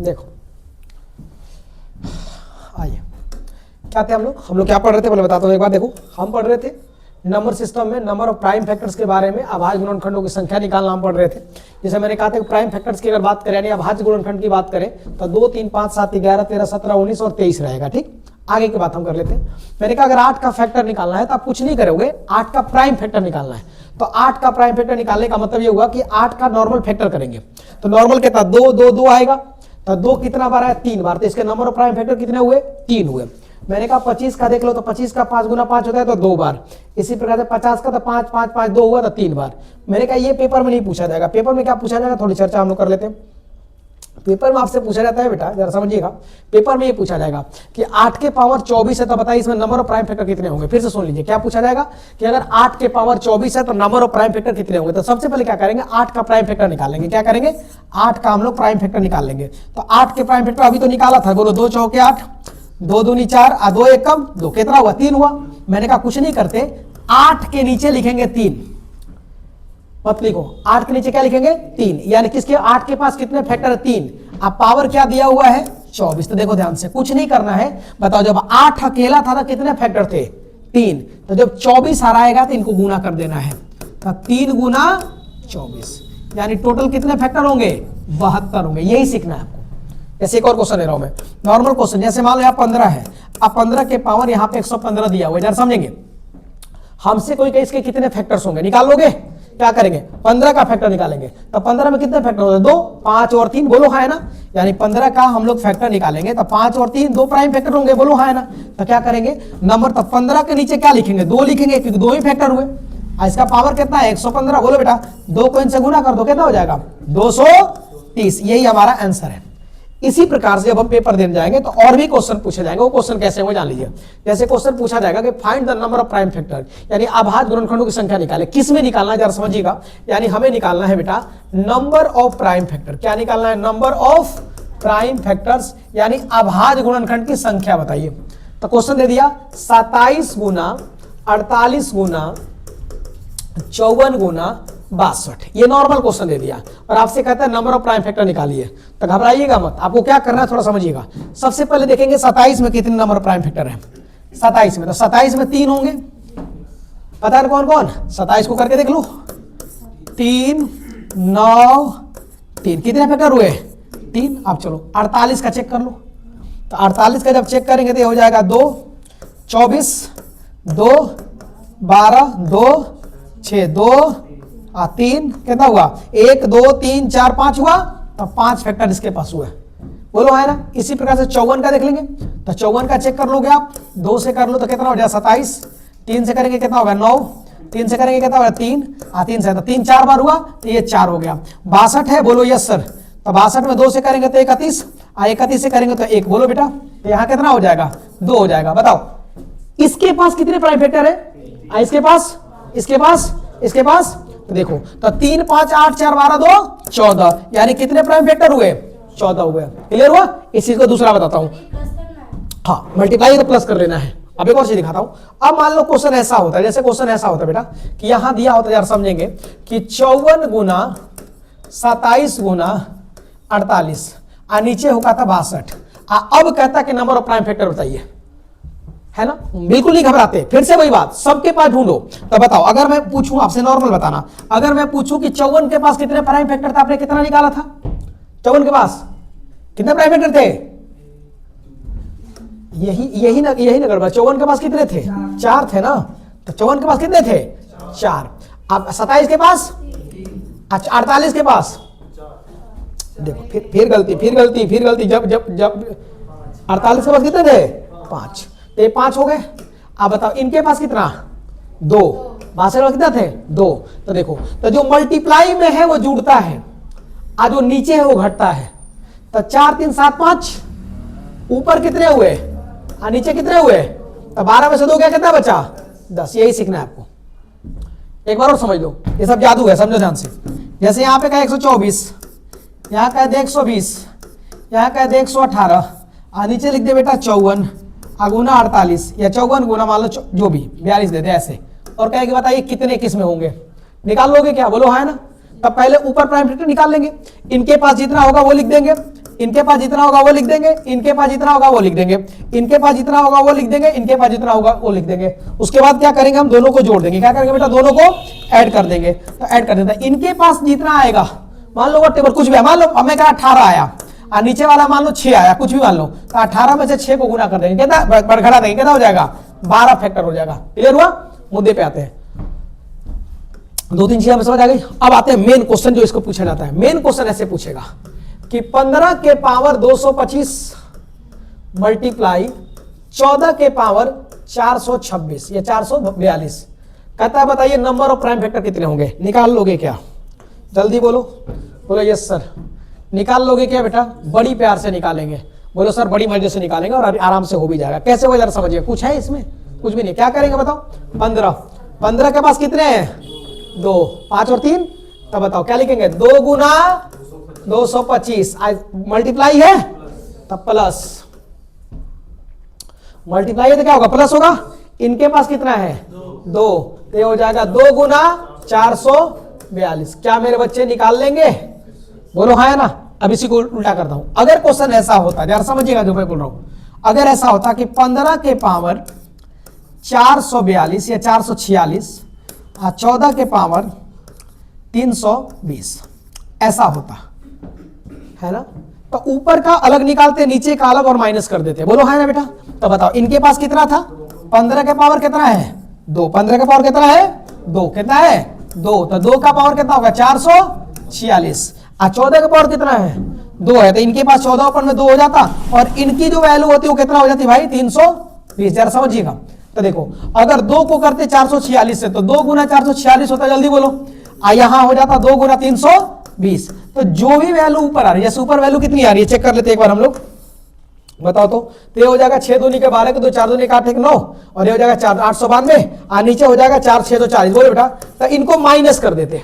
देखो आइए, क्या थे हम लोग क्या पढ़ रहे थे पहले बताता हूँ एक बार। देखो हम पढ़ रहे थे नंबर सिस्टम में नंबर ऑफ प्राइम फैक्टर्स के बारे में, अभाज्य गुणनखंडों की संख्या निकालना हम पढ़ रहे थे। जैसे मैंने कहा था कि प्राइम फैक्टर्स की अगर बात करें यानी अभाज्य गुणनखंड की बात करें तो 2, 3, 5, 7, 11, 13, 17, 19 और 23 रहेगा। ठीक, आगे की बात हम कर लेते हैं। मैंने कहा अगर 8 का फैक्टर निकालना है तो आप कुछ नहीं करोगे, 8 का प्राइम फैक्टर निकालना है। तो 8 का प्राइम फैक्टर निकालने का मतलब ये हुआ कि 8 का नॉर्मल फैक्टर करेंगे। तो नॉर्मल कितना 2, 2, 2 आएगा। तो 2 कितना बार आया 3 बार, तो इसके नंबर ऑफ प्राइम फैक्टर कितने हुए 3 हुए। मैंने कहा 25 का देख लो तो 25 का 5 गुना 5 होता है तो 2 बार। इसी प्रकार से 50 का तो 5, 5, 5 2 हुआ तो 3 बार। मैंने कहा ये पेपर में नहीं पूछा जाएगा। पेपर में क्या पूछा जाएगा थोड़ी चर्चा हम लोग कर लेते हैं। पेपर में आपसे पूछा जाता है बेटा, जरा समझिएगा, पेपर में ये पूछा जाएगा कि 8 के पावर 24 है तो बताइए इसमें नंबर ऑफ प्राइम फैक्टर कितने होंगे। फिर से सुन लीजिए, क्या पूछा जाएगा कि अगर 8 के पावर 24 है तो नंबर ऑफ प्राइम फैक्टर कितने होंगे। तो सबसे पहले क्या करेंगे 8 का प्राइम फैक्टर निकालेंगे। क्या करेंगे 8 का हम लोग प्राइम फैक्टर निकाल लेंगे। तो 8 के प्राइम फैक्टर अभी तो निकाला था, बोलो 2 चौके 8, 2 दूनी 4, 2 एक कम 2, कितना हुआ 3 हुआ। मैंने कहा कुछ नहीं करते, 8 के नीचे लिखेंगे 3, मत लिखो 8 के नीचे क्या लिखेंगे 3, यानी किसके 8 के पास कितने फैक्टर है 3। अब पावर क्या दिया हुआ है 24। तो देखो ध्यान से कुछ नहीं करना है, बताओ जब 8 अकेला था तो कितने फैक्टर थे 3, तो जब 24 हराएगा तो इनको गुना कर देना है। तो 3 गुना 24 यानी टोटल कितने फैक्टर होंगे 72 होंगे। यही सीखना है आपको। जैसे एक और क्वेश्चन ले रहा हूं मैं, नॉर्मल क्वेश्चन। जैसे मान लो यहाँ 15 है, अब 15 के पावर यहाँ पे 115 दिया हुआ है, जरा समझेंगे। हमसे कोई कहे इसके कितने फैक्टर्स होंगे, निकाल लोगे। क्या करेंगे 15 का फैक्टर निकालेंगे। तो 15 में कितने फैक्टर होते हैं 2, 5 और 3, बोलो हाँ है ना। यानी 15 का हम लोग फैक्टर निकालेंगे तो 5 और 3 2 प्राइम फैक्टर होंगे, बोलो हाँ है ना। तो क्या करेंगे नंबर, तो 15 के नीचे क्या लिखेंगे 2 लिखेंगे क्योंकि 2 ही फैक्टर हुए। इसका पावर कितना है 115, बोलो बेटा 2 को इनसे गुना कर दो, कितना हो जाएगा 230। यही हमारा आंसर है। इसी प्रकार से जब हम पेपर देने जाएंगे तो और भी क्वेश्चन पूछे जाएंगे। वो क्वेश्चन कैसे होंगे जान लीजिए। जैसे क्वेश्चन पूछा जाएगा कि find the number of prime factor, यानी अभाज्य गुणनखंडों की संख्या निकाले। किस में निकालना है जरा समझिएगा। यानी हमें निकालना है बेटा नंबर ऑफ प्राइम फैक्टर। क्या निकालना है नंबर ऑफ प्राइम फैक्टर्स, यानी अभाज्य गुणनखंड की संख्या बताइए। तो क्वेश्चन दे दिया 27 गुना 48 गुना 54 गुना 62, ये नॉर्मल क्वेश्चन दे दिया और आपसे कहता है नंबर ऑफ प्राइम फैक्टर निकालिए। तो घबराइएगा मत, आपको क्या करना है थोड़ा समझिएगा। सबसे पहले देखेंगे 27 में कितने नंबर ऑफ प्राइम फैक्टर है 27 में। तो 27 में 3 होंगे, पता है कौन कौन। 27 को करके देख लो 3, 9, 3, कितने फैक्टर हुए 3। अब चलो 48 का चेक कर लो। तो 48 का जब चेक करेंगे तो हो जाएगा 2, 24, 2, 12, 2, 6, 2, 3, कितना हुआ 1, 2, 3, 4, 5 हुआ। तो 5 फैक्टर इसके पास हुआ है, बोलो है ना। इसी प्रकार से 54 का देख लेंगे। तो 54 का चेक कर लोगे आप, 2 से कर लो तो कितना हो जाएगा 27, 3 से करेंगे कितना होगा 9, 3 से करेंगे कितना होगा 3, 3 से 3 4 बार हुआ तो ये 4 हो गया। 62 है, बोलो यस सर। तो 62 में 2 से करेंगे तो 31, 31 से करेंगे तो 1, बोलो बेटा। तो यहाँ कितना हो जाएगा 2 हो जाएगा। बताओ इसके पास कितने प्राइम फैक्टर है, इसके पास, इसके पास, इसके पास। तो देखो तो 3, 5, 8, 4, 12, 2, 14, यानी कितने प्राइम फैक्टर हुए 14 हुए। क्लियर हुआ। इस चीज को दूसरा बताता हूं, हाँ मल्टीप्लाई तो प्लस कर लेना है। अब एक और चीज दिखाता हूं। अब मान लो क्वेश्चन ऐसा होता है, जैसे क्वेश्चन ऐसा होता है बेटा कि यहां दिया होता है, यार समझेंगे कि 54 गुना 27 गुना 48 और नीचे होगा था 62। अब कहता कि नंबर ऑफ प्राइम फैक्टर बताइए, है ना। बिल्कुल नहीं घबराते, फिर से वही बात सबके पास ढूंढो। तो बताओ अगर मैं पूछूं आपसे, नॉर्मल बताना, अगर मैं पूछूं कि 54 के पास कितने प्राइम फैक्टर थे, आपने कितना निकाला था 54 के पास कितने प्राइम फैक्टर थे, यही ना गड़बड़। 54 के पास कितने थे 4 थे ना। तो 54 के पास कितने थे 4। अब 27 के पास, अच्छा 48 के पास, देखो फिर गलती। जब 48 के पास कितने थे 5, तो ये 5 हो गए। अब बताओ इनके पास कितना 2, 62 कितना थे 2। तो देखो तो जो मल्टीप्लाई में है वो जुड़ता है और जो नीचे है वो घटता है। तो 4, 3, 7, 5, ऊपर कितने हुए और नीचे कितने हुए। तो 12 में से 2 क्या कितना बचा 10। यही सीखना है आपको। एक बार और समझ लो, ये सब जादू है, समझो ध्यान से। जैसे यहाँ पे कहा 124, यहाँ कह दे 120, यहाँ कह दे 118 और नीचे लिख दे बेटा 54 गुना 48 या 54 गुना मान लो जो भी 42 दे दे ऐसे। और कहेगा बताइए कितने किस में होंगे, निकाल लोगे क्या, बोलो हाँ है ना। तब पहले ऊपर प्राइम फैक्टर निकाल लेंगे, इनके पास जितना होगा वो लिख देंगे, इनके पास जितना होगा वो लिख देंगे, इनके पास जितना होगा वो लिख देंगे, इनके पास जितना होगा वो लिख देंगे, इनके पास जितना होगा वो लिख देंगे। उसके बाद क्या करेंगे, हम दोनों को जोड़ देंगे। क्या करेंगे बेटा, दोनों को ऐड कर देंगे। तो ऐड कर देते हैं, इनके पास जितना आएगा, मान लो टेबल कुछ भी है, मान लो हमें क्या 18 आया और नीचे वाला मान लो 6 आया, कुछ भी मान लो, तो 18 में से 6 को गुना कर देंगे, कितना बढ़ा देंगे, कितना हो जाएगा, 12 फैक्टर हो जाएगा। क्लियर हुआ? मुद्दे पे आते हैं। 2 3 चीजें हमें समझ आ गई। अब आते हैं मेन क्वेश्चन जो इसको पूछा जाता है। मेन क्वेश्चन ऐसे पूछेगा कि 15 के पावर 225 मल्टीप्लाई 14 के पावर 426 या 442, कहता है बताइए नंबर ऑफ प्राइम फैक्टर कितने होंगे, निकाल लोगे क्या? जल्दी बोलो, बोलो यस सर। निकाल लोगे क्या बेटा? बड़ी प्यार से निकालेंगे। बोलो सर बड़ी मजे से निकालेंगे और आराम से हो भी जाएगा। कैसे हो जरा समझिए, कुछ है इसमें? कुछ भी नहीं। क्या करेंगे बताओ? 15 के पास कितने हैं? 2, 5 और 3, तब बताओ क्या लिखेंगे? 2 गुना 225 मल्टीप्लाई है तब प्लस, मल्टीप्लाई है तो क्या होगा? प्लस होगा। इनके पास कितना है? 2, तो हो जाएगा 2 गुना 442। क्या मेरे बच्चे निकाल लेंगे? बोलो हाँ है ना। अब इसी को उल्टा करता हूं। अगर क्वेश्चन ऐसा होता, यार समझिएगा जो मैं बोल रहा हूं, अगर ऐसा होता कि 15 के पावर 442 या 446 और 14 के पावर 320 ऐसा होता है ना, तो ऊपर का अलग निकालते, नीचे का अलग और माइनस कर देते। बोलो हाँ ना बेटा। तो बताओ इनके पास कितना था? 15 के पावर कितना है? 2। 15 का पावर कितना है? 2। कितना है? 2। तो 2 का पावर कितना होगा? 446। और 14 का पावर कितना है? 2 है। तो इनके पास 14 ऊपर में 2 हो जाता और इनकी जो वैल्यू होती है वो कितना हो जाती भाई? 320। जरा समझिएगा। तो देखो अगर 2 को करते 446 से, तो 2 गुना 446 होता है, जल्दी बोलो। यहां हो जाता 2 गुना 320। तो जो भी वैल्यू ऊपर आ रही है, जैसे ऊपर वैल्यू कितनी आ रही है चेक कर लेते हैं एक बार हम लोग। बताओ तो ये हो जाएगा 6 दूनी के 12 के 2, 4 दूनी का 8 एक 9 और ये हो जाएगा 4 892 और नीचे हो जाएगा 4 6 40। बोलो बेटा। तो इनको माइनस कर देते।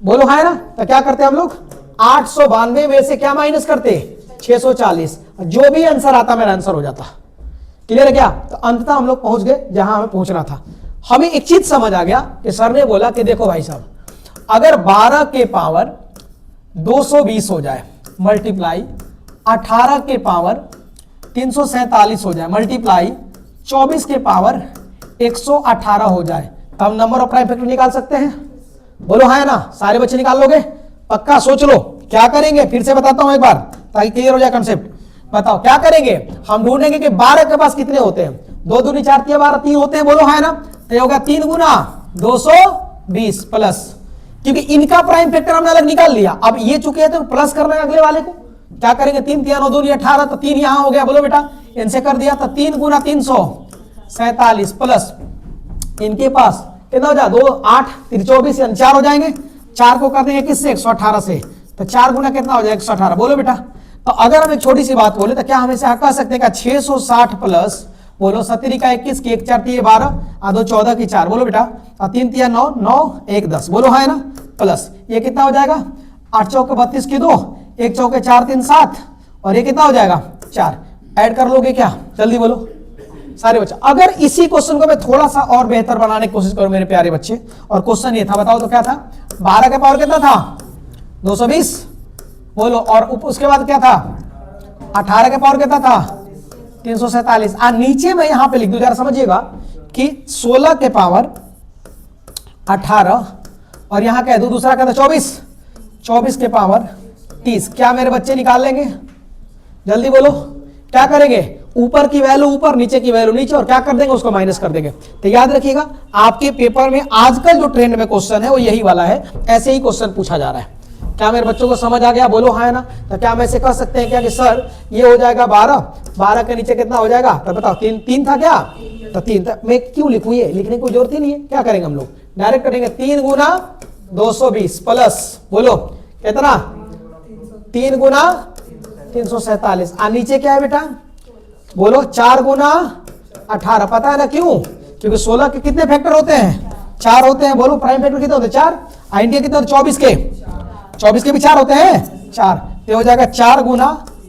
बोलो हाँ है ना। तो क्या करते हम लोग? 892 में से क्या माइनस करते? 640। जो भी आंसर आता मेरा आंसर हो जाता। क्लियर है क्या? तो अंततः हम लोग पहुंच गए जहां हमें पहुंचना था। हमें एक चीज समझ आ गया कि सर ने बोला कि देखो भाई साहब, अगर 12 के पावर 220 हो जाए मल्टीप्लाई 18 के पावर 347 हो जाए मल्टीप्लाई 24 के पावर 118 हो जाए, तो हम नंबर ऑफ प्राइम फैक्टर निकाल सकते हैं। बोलो हाँ है ना। सारे बच्चे निकाल लोगे? पक्का सोच लो। क्या करेंगे फिर से बताता हूं एक बार ताकि क्लियर हो जाए कंसेप्ट। बताओ क्या करेंगे? हम ढूंढेंगे कि 12 के पास कितने होते हैं। 2 दूनी 4 3 12 3 होते हैं। बोलो हाँ है ना। तो होगा 3 गुना 220 प्लस, क्योंकि इनका प्राइम फैक्टर हमने अलग निकाल लिया। अब ये चुके हैं तो प्लस करना है अगले वाले को। क्या करेंगे? 3 3 9 2 18, तो 3 यहां हो गया। बोलो बेटा। इनसे कर दिया तो 3 गुना 347 प्लस इनके पास कितना हो जाए? 2 8 3 24 यानी 4 हो जाएंगे। 4 को कर देंगे किससे? 118 से। तो 4 गुना कितना हो जाएगा? 118। बोलो बेटा। तो अगर हम एक छोटी सी बात बोले तो क्या हम इसे कह सकते हैं 660 प्लस, बोलो 17 का 21 की 1 4 3 12 और 2 14 की 4। बोलो बेटा। और 3 3 9 9 1 10। बोलो हाँ है ना। प्लस ये कितना हो जाएगा? 8 चौके 32 की 2, 1 चौके 4 3 7 और ये कितना हो जाएगा? 4। ऐड कर लोगे क्या? जल्दी बोलो सारे बच्चे। अगर इसी क्वेश्चन को मैं थोड़ा सा और बेहतर बनाने की कोशिश करूं मेरे प्यारे बच्चे, और क्वेश्चन ये था, बताओ तो क्या था? 12 का पावर कितना था? 220। बोलो। और उसके बाद क्या था? 18 का पावर कितना था? 347। और नीचे मैं यहां पे लिख दूं, जरा समझिएगा कि 16 के पावर 18 और यहां क्या है? दूसरा क्या था? 24। 24 के पावर 30। क्या मेरे बच्चे निकाल लेंगे? जल्दी बोलो। क्या करेंगे? ऊपर की वैल्यू ऊपर, नीचे की वैल्यू नीचे, और क्या कर देंगे? उसको माइनस कर देंगे। तो याद रखिएगा आपके पेपर में आजकल जो ट्रेंड में क्वेश्चन है वो यही वाला है। ऐसे ही क्वेश्चन पूछा जा रहा है। क्या मेरे बच्चों को समझ आ गया? बोलो हाँ है ना। तो क्या हम ऐसे कह सकते हैं क्या कि सर ये हो जाएगा 12 के नीचे कितना हो जाएगा? तो बताओ 3 था क्या? तो 3 था। मैं क्यों लिखूं? ये लिखने की जरूरत ही नहीं है। क्या करेंगे हम लोग? डायरेक्ट करेंगे 3 गुना 220 प्लस, बोलो कितना? 3 गुना 347। और नीचे क्या है बेटा? बोलो 4 गुना 18। पता है ना क्यों? क्योंकि 16 के कितने फैक्टर होते हैं? 4 होते हैं। बोलो प्राइम फैक्टर कितने होते हैं? 4। इंडिया कितने होते? 24 के भी 4 होते हैं। 4 तो हो जाएगा 4 गुना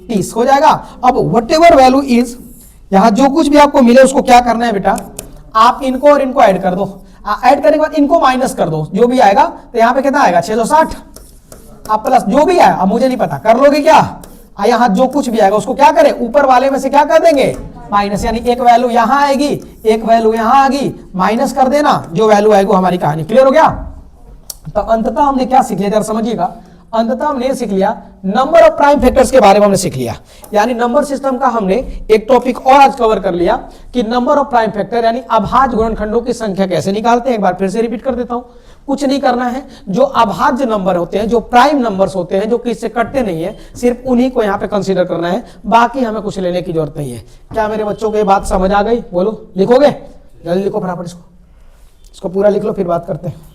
30 हो जाएगा। अब वट एवर वैल्यू इज, यहां जो कुछ भी आपको मिले उसको क्या करना है बेटा? आप इनको और इनको ऐड कर दो। ऐड करने के बाद इनको माइनस कर दो, जो भी आएगा। तो यहां पे कितना आएगा? 660। अब प्लस जो भी है, अब मुझे नहीं पता, कर लोगे क्या, यहाँ जो कुछ भी आएगा उसको क्या करें, ऊपर वाले में से क्या कर देंगे, माइनस, यानी एक वैल्यू यहां आएगी, एक वैल्यू यहां आएगी, माइनस कर देना, जो वैल्यू आएगी वो हमारी कहानी क्लियर हो गया। तो अंततः हमने क्या सीख लिया, जरा समझिएगा, अंततः हमने ये सीख लिया नंबर ऑफ प्राइम फैक्टर्स के बारे में हमने सीख लिया, यानी नंबर सिस्टम का हमने एक टॉपिक और आज कवर कर लिया कि नंबर ऑफ प्राइम फैक्टर यानी अभाज्य गुणनखंडों की संख्या कैसे निकालते हैं। एक बार फिर से रिपीट कर देता हूं, कुछ नहीं करना है, जो अभाज्य नंबर होते हैं, जो प्राइम नंबर्स होते हैं, जो किससे कटते नहीं है, सिर्फ उन्हीं को यहाँ पे कंसीडर करना है, बाकी हमें कुछ लेने की जरूरत नहीं है। क्या मेरे बच्चों को ये बात समझ आ गई, बोलो, लिखोगे, जल्दी लिखो फटाफट इसको पूरा लिख लो, फिर बात करते हैं।